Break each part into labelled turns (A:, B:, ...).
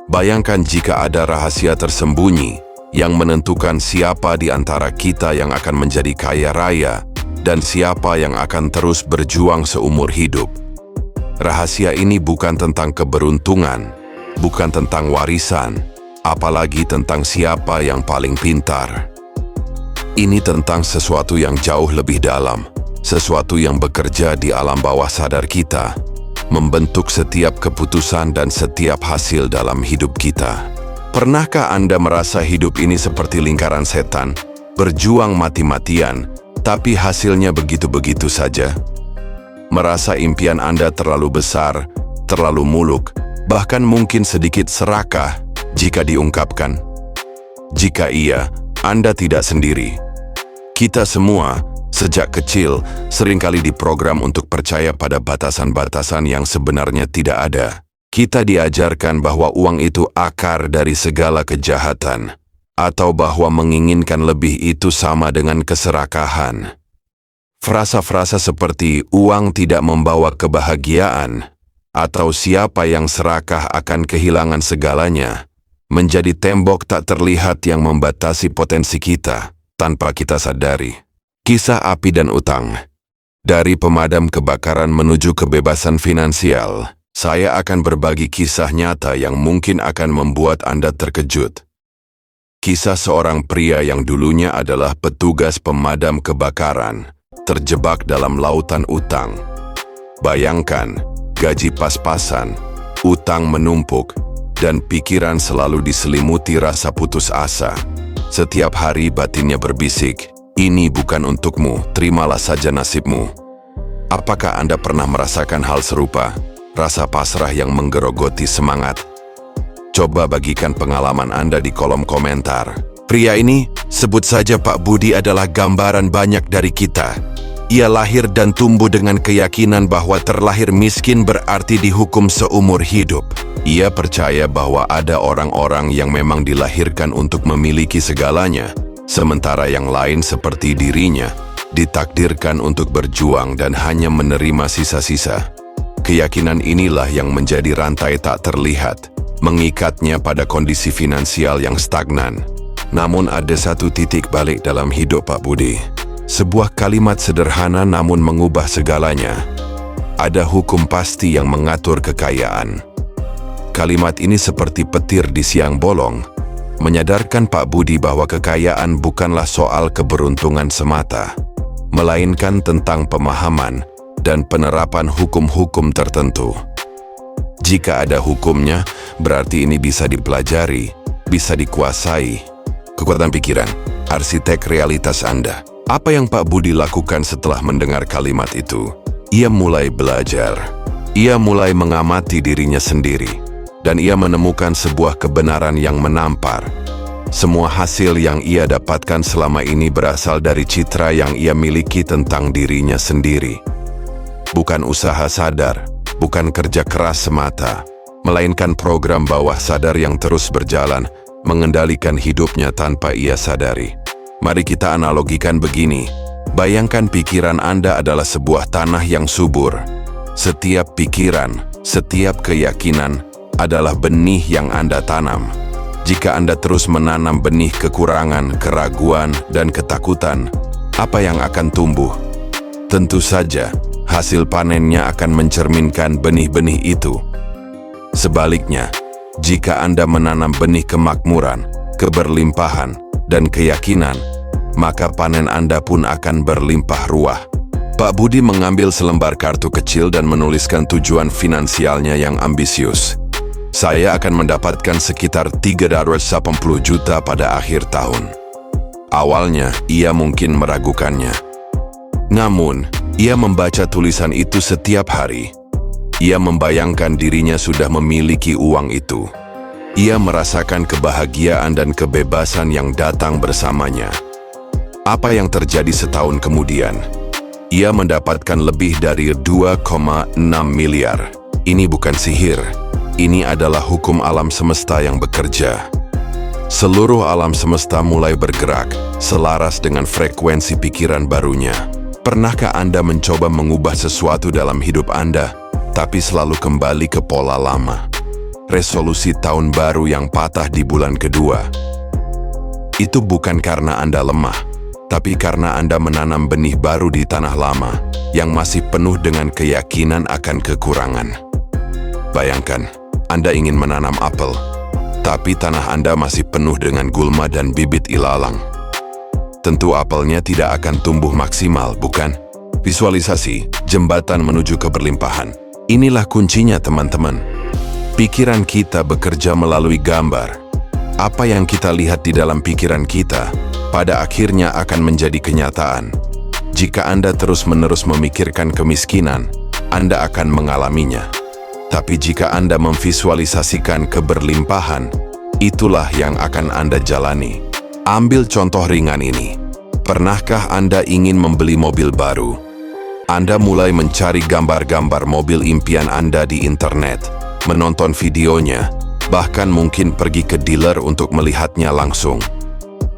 A: Bayangkan jika ada rahasia tersembunyi yang menentukan siapa di antara kita yang akan menjadi kaya raya dan siapa yang akan terus berjuang seumur hidup. Rahasia ini bukan tentang keberuntungan, bukan tentang warisan, apalagi tentang siapa yang paling pintar. Ini tentang sesuatu yang jauh lebih dalam, sesuatu yang bekerja di alam bawah sadar kita, membentuk setiap keputusan dan setiap hasil dalam hidup kita. Pernahkah Anda merasa hidup ini seperti lingkaran setan, berjuang mati-matian, tapi hasilnya begitu-begitu saja? Merasa impian Anda terlalu besar, terlalu muluk, bahkan mungkin sedikit serakah jika diungkapkan? Jika iya, Anda tidak sendiri. Kita semua, sejak kecil, seringkali diprogram untuk percaya pada batasan-batasan yang sebenarnya tidak ada. Kita diajarkan bahwa uang itu akar dari segala kejahatan, atau bahwa menginginkan lebih itu sama dengan keserakahan. Frasa-frasa seperti uang tidak membawa kebahagiaan, atau siapa yang serakah akan kehilangan segalanya, menjadi tembok tak terlihat yang membatasi potensi kita tanpa kita sadari. Kisah api dan utang. Dari pemadam kebakaran menuju kebebasan finansial, saya akan berbagi kisah nyata yang mungkin akan membuat Anda terkejut. Kisah seorang pria yang dulunya adalah petugas pemadam kebakaran, terjebak dalam lautan utang. Bayangkan, gaji pas-pasan, utang menumpuk, dan pikiran selalu diselimuti rasa putus asa. Setiap hari batinnya berbisik, "Ini bukan untukmu, terimalah saja nasibmu." Apakah Anda pernah merasakan hal serupa? Rasa pasrah yang menggerogoti semangat? Coba bagikan pengalaman Anda di kolom komentar. Pria ini, sebut saja Pak Budi, adalah gambaran banyak dari kita. Ia lahir dan tumbuh dengan keyakinan bahwa terlahir miskin berarti dihukum seumur hidup. Ia percaya bahwa ada orang-orang yang memang dilahirkan untuk memiliki segalanya, sementara yang lain seperti dirinya ditakdirkan untuk berjuang dan hanya menerima sisa-sisa. Keyakinan inilah yang menjadi rantai tak terlihat, mengikatnya pada kondisi finansial yang stagnan. Namun ada satu titik balik dalam hidup Pak Budi. Sebuah kalimat sederhana namun mengubah segalanya. Ada hukum pasti yang mengatur kekayaan. Kalimat ini seperti petir di siang bolong, menyadarkan Pak Budi bahwa kekayaan bukanlah soal keberuntungan semata, melainkan tentang pemahaman dan penerapan hukum-hukum tertentu. Jika ada hukumnya, berarti ini bisa dipelajari, bisa dikuasai. Kekuatan pikiran, arsitek realitas Anda. Apa yang Pak Budi lakukan setelah mendengar kalimat itu? Ia mulai belajar. Ia mulai mengamati dirinya sendiri. Dan ia menemukan sebuah kebenaran yang menampar. Semua hasil yang ia dapatkan selama ini berasal dari citra yang ia miliki tentang dirinya sendiri. Bukan usaha sadar, bukan kerja keras semata, melainkan program bawah sadar yang terus berjalan, mengendalikan hidupnya tanpa ia sadari. Mari kita analogikan begini. Bayangkan pikiran Anda adalah sebuah tanah yang subur. Setiap pikiran, setiap keyakinan adalah benih yang Anda tanam. Jika Anda terus menanam benih kekurangan, keraguan, dan ketakutan, apa yang akan tumbuh? Tentu saja, hasil panennya akan mencerminkan benih-benih itu. Sebaliknya, jika Anda menanam benih kemakmuran, keberlimpahan, dan keyakinan, maka panen Anda pun akan berlimpah ruah. Pak Budi mengambil selembar kartu kecil dan menuliskan tujuan finansialnya yang ambisius. Saya akan mendapatkan sekitar 380 juta pada akhir tahun. Awalnya, ia mungkin meragukannya. Namun, ia membaca tulisan itu setiap hari. Ia membayangkan dirinya sudah memiliki uang itu. Ia merasakan kebahagiaan dan kebebasan yang datang bersamanya. Apa yang terjadi setahun kemudian? Ia mendapatkan lebih dari 2,6 miliar. Ini bukan sihir. Ini adalah hukum alam semesta yang bekerja. Seluruh alam semesta mulai bergerak, selaras dengan frekuensi pikiran barunya. Pernahkah Anda mencoba mengubah sesuatu dalam hidup Anda, tapi selalu kembali ke pola lama? resolusi tahun baru yang patah di bulan kedua. Itu bukan karena Anda lemah, tapi karena Anda menanam benih baru di tanah lama yang masih penuh dengan keyakinan akan kekurangan. Bayangkan, Anda ingin menanam apel, tapi tanah Anda masih penuh dengan gulma dan bibit ilalang. Tentu apelnya tidak akan tumbuh maksimal, bukan? Visualisasi, jembatan menuju keberlimpahan. Inilah kuncinya, teman-teman. Pikiran kita bekerja melalui gambar. Apa yang kita lihat di dalam pikiran kita, pada akhirnya akan menjadi kenyataan. Jika Anda terus-menerus memikirkan kemiskinan, Anda akan mengalaminya. Tapi jika Anda memvisualisasikan keberlimpahan, itulah yang akan Anda jalani. Ambil contoh ringan ini. Pernahkah Anda ingin membeli mobil baru? Anda mulai mencari gambar-gambar mobil impian Anda di internet, menonton videonya, bahkan mungkin pergi ke dealer untuk melihatnya langsung.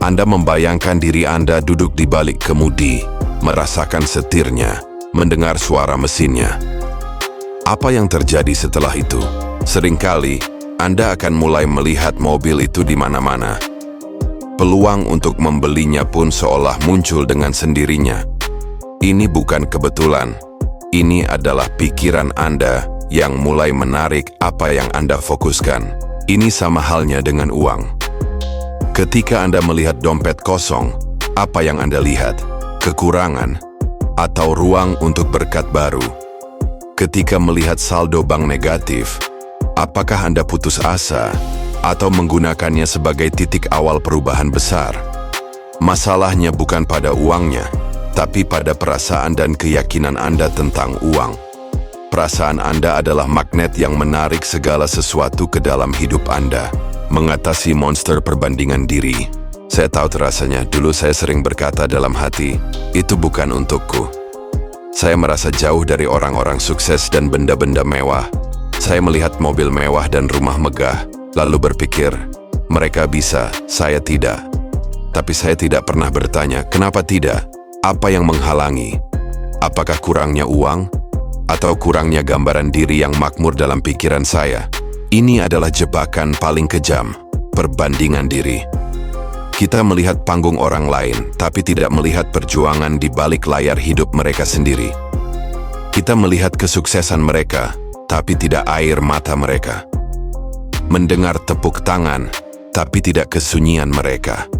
A: Anda membayangkan diri Anda duduk di balik kemudi, merasakan setirnya, mendengar suara mesinnya. Apa yang terjadi setelah itu? Seringkali, Anda akan mulai melihat mobil itu di mana-mana. Peluang untuk membelinya pun seolah muncul dengan sendirinya. Ini bukan kebetulan. Ini adalah pikiran Anda yang mulai menarik apa yang Anda fokuskan. Ini sama halnya dengan uang. Ketika Anda melihat dompet kosong, apa yang Anda lihat? Kekurangan atau ruang untuk berkat baru? Ketika melihat saldo bank negatif, apakah Anda putus asa atau menggunakannya sebagai titik awal perubahan besar? Masalahnya bukan pada uangnya, tapi pada perasaan dan keyakinan Anda tentang uang. Perasaan Anda adalah magnet yang menarik segala sesuatu ke dalam hidup Anda. Mengatasi monster perbandingan diri. Saya tahu rasanya, dulu saya sering berkata dalam hati, itu bukan untukku. Saya merasa jauh dari orang-orang sukses dan benda-benda mewah. Saya melihat mobil mewah dan rumah megah, lalu berpikir, mereka bisa, saya tidak. Tapi saya tidak pernah bertanya, kenapa tidak? Apa yang menghalangi? Apakah kurangnya uang? Atau kurangnya gambaran diri yang makmur dalam pikiran saya? Ini adalah jebakan paling kejam, perbandingan diri. Kita melihat panggung orang lain, tapi tidak melihat perjuangan di balik layar hidup mereka sendiri. Kita melihat kesuksesan mereka, tapi tidak air mata mereka. Mendengar tepuk tangan, tapi tidak kesunyian mereka.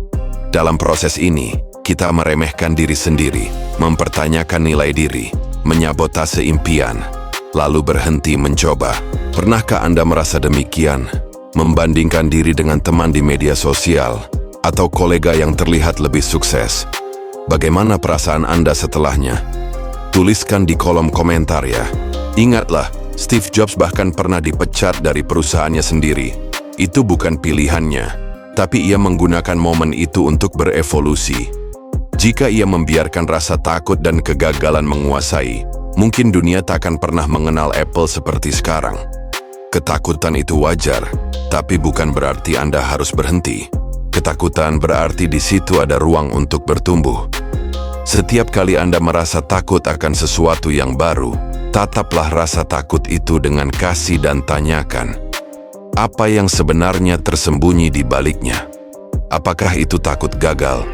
A: Dalam proses ini, kita meremehkan diri sendiri, mempertanyakan nilai diri, menyabotase impian, lalu berhenti mencoba. Pernahkah Anda merasa demikian? Membandingkan diri dengan teman di media sosial atau kolega yang terlihat lebih sukses? Bagaimana perasaan Anda setelahnya? Tuliskan di kolom komentar ya. Ingatlah, Steve Jobs bahkan pernah dipecat dari perusahaannya sendiri. Itu bukan pilihannya, tapi ia menggunakan momen itu untuk berevolusi. Jika ia membiarkan rasa takut dan kegagalan menguasai, mungkin dunia tak akan pernah mengenal Apple seperti sekarang. Ketakutan itu wajar, tapi bukan berarti Anda harus berhenti. Ketakutan berarti di situ ada ruang untuk bertumbuh. Setiap kali Anda merasa takut akan sesuatu yang baru, tataplah rasa takut itu dengan kasih dan tanyakan, apa yang sebenarnya tersembunyi di baliknya? Apakah itu takut gagal,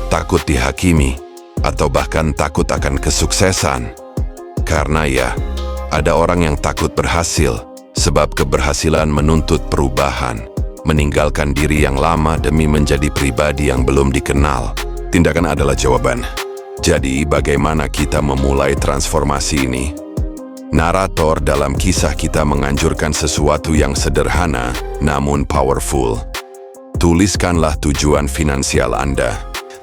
A: takut dihakimi, atau bahkan takut akan kesuksesan? Karena ya, ada orang yang takut berhasil, sebab keberhasilan menuntut perubahan, meninggalkan diri yang lama demi menjadi pribadi yang belum dikenal. Tindakan adalah jawaban. Jadi, bagaimana kita memulai transformasi ini? Narator dalam kisah kita menganjurkan sesuatu yang sederhana, namun powerful. Tuliskanlah tujuan finansial Anda.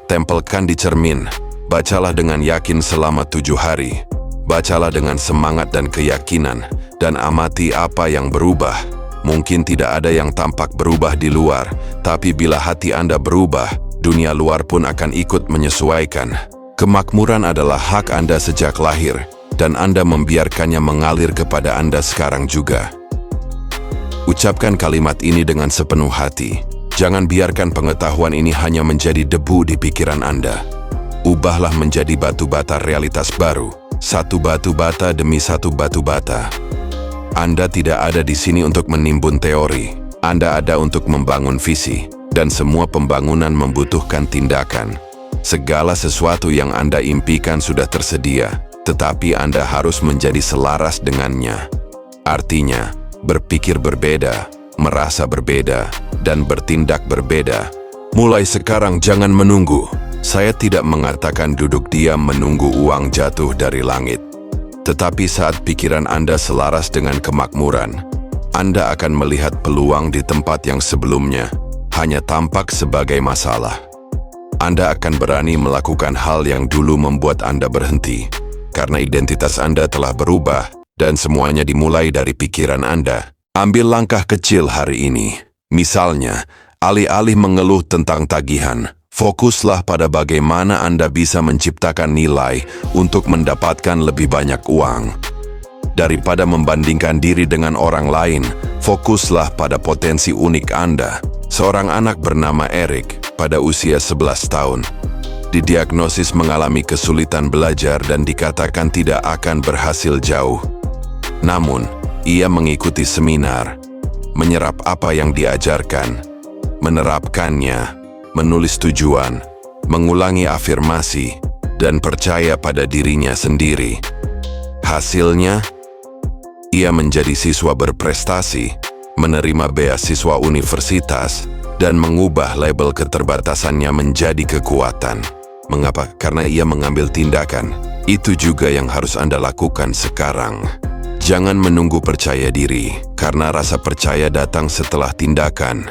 A: Tempelkan di cermin. Bacalah dengan yakin selama 7 hari. Bacalah dengan semangat dan keyakinan, dan amati apa yang berubah. Mungkin tidak ada yang tampak berubah di luar, tapi bila hati Anda berubah, dunia luar pun akan ikut menyesuaikan. Kemakmuran adalah hak Anda sejak lahir, dan Anda membiarkannya mengalir kepada Anda sekarang juga. Ucapkan kalimat ini dengan sepenuh hati. Jangan biarkan pengetahuan ini hanya menjadi debu di pikiran Anda. Ubahlah menjadi batu bata realitas baru. Satu batu bata demi satu batu bata. Anda tidak ada di sini untuk menimbun teori. Anda ada untuk membangun visi, dan semua pembangunan membutuhkan tindakan. Segala sesuatu yang Anda impikan sudah tersedia, tetapi Anda harus menjadi selaras dengannya. Artinya, berpikir berbeda, merasa berbeda, dan bertindak berbeda. Mulai sekarang jangan menunggu. Saya tidak mengatakan duduk diam menunggu uang jatuh dari langit. Tetapi saat pikiran Anda selaras dengan kemakmuran, Anda akan melihat peluang di tempat yang sebelumnya hanya tampak sebagai masalah. Anda akan berani melakukan hal yang dulu membuat Anda berhenti, karena identitas Anda telah berubah dan semuanya dimulai dari pikiran Anda. Ambil langkah kecil hari ini. Misalnya, alih-alih mengeluh tentang tagihan, fokuslah pada bagaimana Anda bisa menciptakan nilai untuk mendapatkan lebih banyak uang. Daripada membandingkan diri dengan orang lain, fokuslah pada potensi unik Anda. Seorang anak bernama Eric pada usia 11 tahun didiagnosis mengalami kesulitan belajar dan dikatakan tidak akan berhasil jauh. Namun, ia mengikuti seminar, menyerap apa yang diajarkan, menerapkannya, menulis tujuan, mengulangi afirmasi, dan percaya pada dirinya sendiri. Hasilnya, ia menjadi siswa berprestasi, menerima beasiswa universitas, dan mengubah label keterbatasannya menjadi kekuatan. Mengapa? Karena ia mengambil tindakan. Itu juga yang harus Anda lakukan sekarang. Jangan menunggu percaya diri, karena rasa percaya datang setelah tindakan.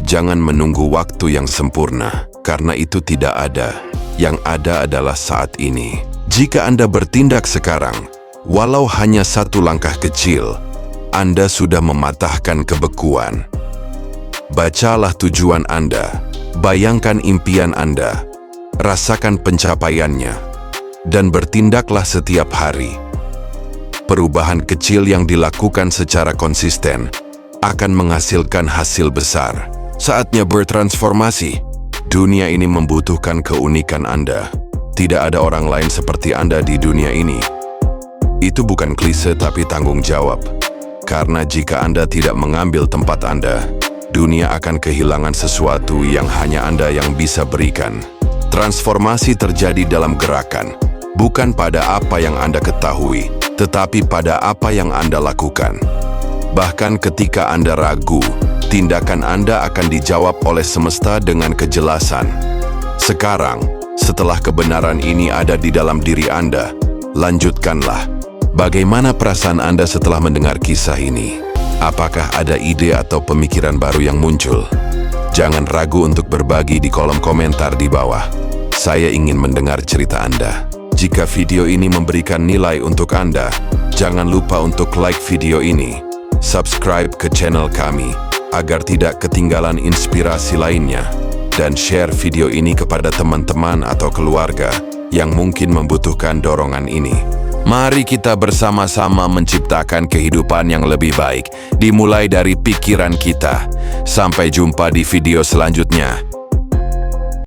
A: Jangan menunggu waktu yang sempurna, karena itu tidak ada. Yang ada adalah saat ini. Jika Anda bertindak sekarang, walau hanya satu langkah kecil, Anda sudah mematahkan kebekuan. Bacalah tujuan Anda, bayangkan impian Anda, rasakan pencapaiannya, dan bertindaklah setiap hari. Perubahan kecil yang dilakukan secara konsisten akan menghasilkan hasil besar. Saatnya bertransformasi. Dunia ini membutuhkan keunikan Anda. Tidak ada orang lain seperti Anda di dunia ini. Itu bukan klise tapi tanggung jawab. Karena jika Anda tidak mengambil tempat Anda, dunia akan kehilangan sesuatu yang hanya Anda yang bisa berikan. Transformasi terjadi dalam gerakan, bukan pada apa yang Anda ketahui, tetapi pada apa yang Anda lakukan. Bahkan ketika Anda ragu, tindakan Anda akan dijawab oleh semesta dengan kejelasan. Sekarang, setelah kebenaran ini ada di dalam diri Anda, lanjutkanlah. Bagaimana perasaan Anda setelah mendengar kisah ini? Apakah ada ide atau pemikiran baru yang muncul? Jangan ragu untuk berbagi di kolom komentar di bawah. Saya ingin mendengar cerita Anda. Jika video ini memberikan nilai untuk Anda, jangan lupa untuk like video ini, subscribe ke channel kami, agar tidak ketinggalan inspirasi lainnya, dan share video ini kepada teman-teman atau keluarga yang mungkin membutuhkan dorongan ini. Mari kita bersama-sama menciptakan kehidupan yang lebih baik, dimulai dari pikiran kita. Sampai jumpa di video selanjutnya.